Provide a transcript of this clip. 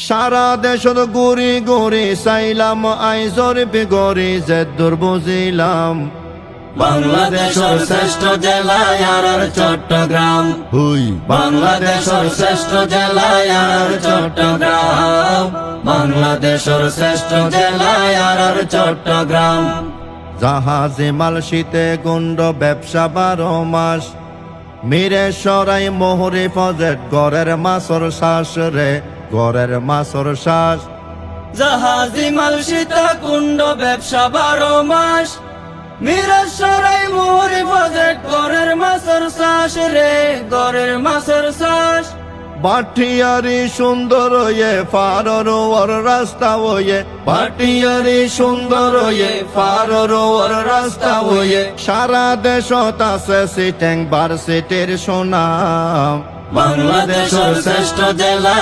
সারা দেশত ঘুরি ঘুরি চাইলাম আইজর বিগরি যে দূর বুঝিলাম বাংলাদেশের শ্রেষ্ঠ জেলা আর চট্টগ্রাম। হুই বাংলাদেশের শ্রেষ্ঠ জেলা আর চট্টগ্রাম। বাংলাদেশের শ্রেষ্ঠ জেলা আর চট্টগ্রাম। জাহাজে মাল শীতে গুন্ড ব্যবসা 12 মাস মিরে সরাই মোহরে ফজেট গড়ের মাছর শ্বাস রে গড়ের মাছর শ্বাস জাহাজি মাল সীতা কুণ্ড ব্যবসা 12 মাস মিরসরাই মোহরে বাজেট গরের মাছের শ্বাস রে গরের মাছের শ্বাস। বাটিয়ারি সুন্দর হয়ে ফারর ওর রাস্তা হয়ে বাটিয়ারি সুন্দর হয়ে ফারর ওর রাস্তা হয়ে সারা দেশত আছে সিটেং ভার্সিটির সুনাম বাংলাদেশের শ্রেষ্ঠ জেলা